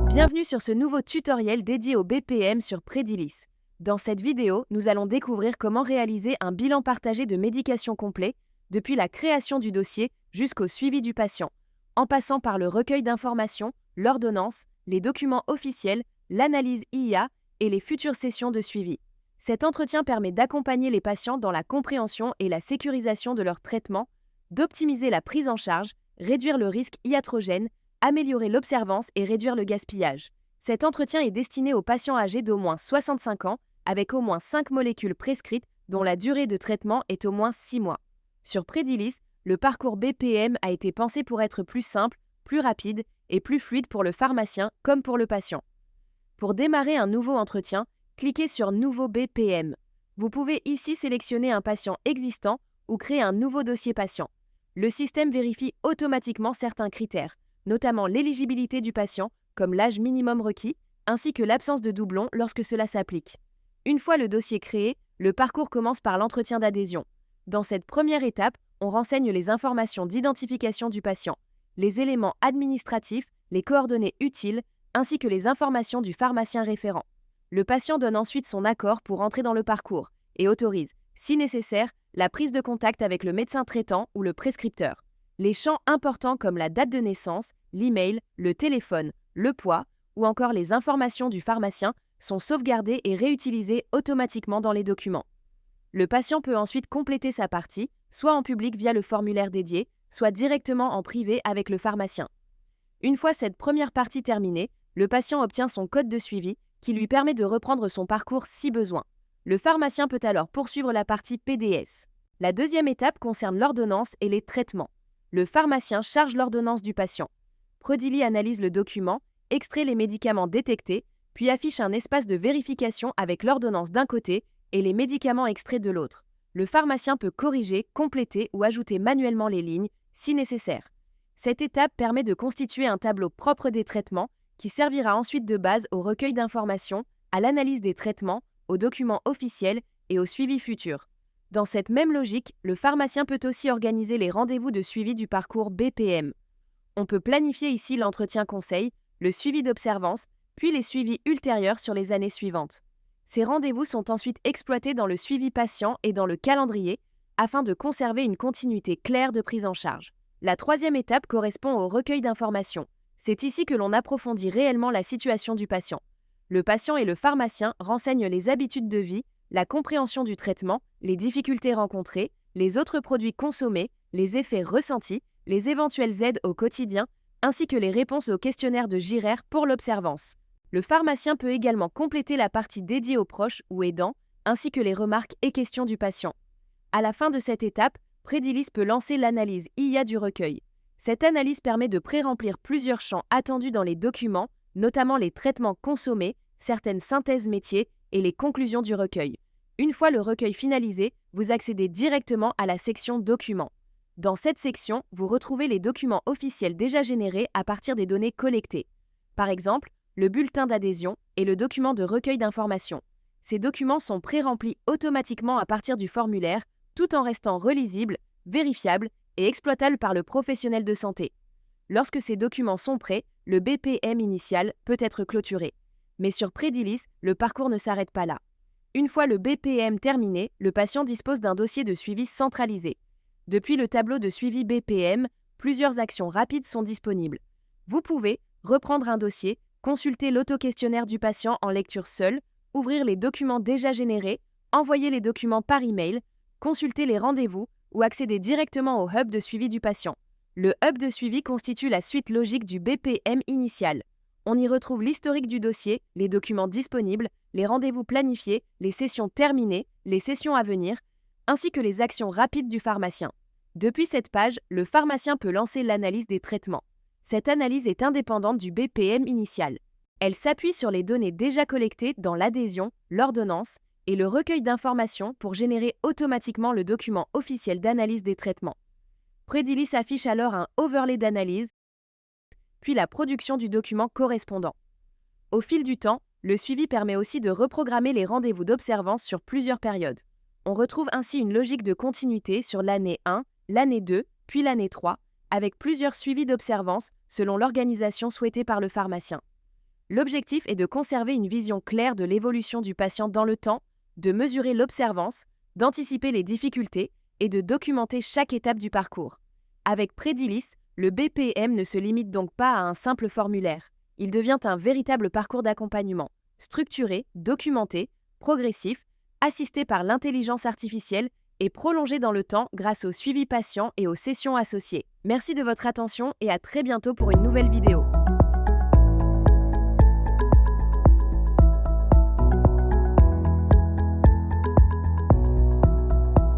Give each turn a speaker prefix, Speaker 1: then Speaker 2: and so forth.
Speaker 1: Bienvenue sur ce nouveau tutoriel dédié au BPM sur Predilis. Dans cette vidéo, nous allons découvrir comment réaliser un bilan partagé de médication complet, depuis la création du dossier jusqu'au suivi du patient, en passant par le recueil d'informations, l'ordonnance, les documents officiels, l'analyse IA et les futures sessions de suivi. Cet entretien permet d'accompagner les patients dans la compréhension et la sécurisation de leur traitement, d'optimiser la prise en charge, réduire le risque iatrogène, améliorer l'observance et réduire le gaspillage. Cet entretien est destiné aux patients âgés d'au moins 65 ans, avec au moins 5 molécules prescrites dont la durée de traitement est au moins 6 mois. Sur Predilis, le parcours BPM a été pensé pour être plus simple, plus rapide et plus fluide pour le pharmacien comme pour le patient. Pour démarrer un nouveau entretien, cliquez sur Nouveau BPM. Vous pouvez ici sélectionner un patient existant ou créer un nouveau dossier patient. Le système vérifie automatiquement certains critères, notamment l'éligibilité du patient, comme l'âge minimum requis, ainsi que l'absence de doublons lorsque cela s'applique. Une fois le dossier créé, le parcours commence par l'entretien d'adhésion. Dans cette première étape, on renseigne les informations d'identification du patient, les éléments administratifs, les coordonnées utiles, ainsi que les informations du pharmacien référent. Le patient donne ensuite son accord pour entrer dans le parcours et autorise, si nécessaire, la prise de contact avec le médecin traitant ou le prescripteur. Les champs importants comme la date de naissance, l'email, le téléphone, le poids ou encore les informations du pharmacien sont sauvegardés et réutilisés automatiquement dans les documents. Le patient peut ensuite compléter sa partie, soit en public via le formulaire dédié, soit directement en privé avec le pharmacien. Une fois cette première partie terminée, le patient obtient son code de suivi qui lui permet de reprendre son parcours si besoin. Le pharmacien peut alors poursuivre la partie PDS. La deuxième étape concerne l'ordonnance et les traitements. Le pharmacien charge l'ordonnance du patient. Predilis analyse le document, extrait les médicaments détectés, puis affiche un espace de vérification avec l'ordonnance d'un côté et les médicaments extraits de l'autre. Le pharmacien peut corriger, compléter ou ajouter manuellement les lignes, si nécessaire. Cette étape permet de constituer un tableau propre des traitements qui servira ensuite de base au recueil d'informations, à l'analyse des traitements, aux documents officiels et au suivi futur. Dans cette même logique, le pharmacien peut aussi organiser les rendez-vous de suivi du parcours BPM. On peut planifier ici l'entretien conseil, le suivi d'observance, puis les suivis ultérieurs sur les années suivantes. Ces rendez-vous sont ensuite exploités dans le suivi patient et dans le calendrier, afin de conserver une continuité claire de prise en charge. La troisième étape correspond au recueil d'informations. C'est ici que l'on approfondit réellement la situation du patient. Le patient et le pharmacien renseignent les habitudes de vie, la compréhension du traitement, les difficultés rencontrées, les autres produits consommés, les effets ressentis, les éventuelles aides au quotidien, ainsi que les réponses au questionnaire de JIRER pour l'observance. Le pharmacien peut également compléter la partie dédiée aux proches ou aidants, ainsi que les remarques et questions du patient. À la fin de cette étape, Predilis peut lancer l'analyse IA du recueil. Cette analyse permet de pré-remplir plusieurs champs attendus dans les documents, notamment les traitements consommés, certaines synthèses métiers et les conclusions du recueil. Une fois le recueil finalisé, vous accédez directement à la section Documents. Dans cette section, vous retrouvez les documents officiels déjà générés à partir des données collectées. Par exemple, le bulletin d'adhésion et le document de recueil d'informations. Ces documents sont pré-remplis automatiquement à partir du formulaire, tout en restant relisibles, vérifiables et exploitables par le professionnel de santé. Lorsque ces documents sont prêts, le BPM initial peut être clôturé. Mais sur Predilis, le parcours ne s'arrête pas là. Une fois le BPM terminé, le patient dispose d'un dossier de suivi centralisé. Depuis le tableau de suivi BPM, plusieurs actions rapides sont disponibles. Vous pouvez reprendre un dossier, consulter l'auto-questionnaire du patient en lecture seule, ouvrir les documents déjà générés, envoyer les documents par email, consulter les rendez-vous ou accéder directement au hub de suivi du patient. Le hub de suivi constitue la suite logique du BPM initial. On y retrouve l'historique du dossier, les documents disponibles, les rendez-vous planifiés, les sessions terminées, les sessions à venir, ainsi que les actions rapides du pharmacien. Depuis cette page, le pharmacien peut lancer l'analyse des traitements. Cette analyse est indépendante du BPM initial. Elle s'appuie sur les données déjà collectées dans l'adhésion, l'ordonnance et le recueil d'informations pour générer automatiquement le document officiel d'analyse des traitements. Predilis affiche alors un overlay d'analyse, puis la production du document correspondant. Au fil du temps, Le suivi permet aussi de reprogrammer les rendez-vous d'observance sur plusieurs périodes. On retrouve ainsi une logique de continuité sur l'année 1, l'année 2, puis l'année 3, avec plusieurs suivis d'observance selon l'organisation souhaitée par le pharmacien. L'objectif est de conserver une vision claire de l'évolution du patient dans le temps, de mesurer l'observance, d'anticiper les difficultés et de documenter chaque étape du parcours. Avec Predilis, le BPM ne se limite donc pas à un simple formulaire. Il devient un véritable parcours d'accompagnement, structuré, documenté, progressif, assisté par l'intelligence artificielle et prolongé dans le temps grâce au suivi patient et aux sessions associées. Merci de votre attention et à très bientôt pour une nouvelle vidéo.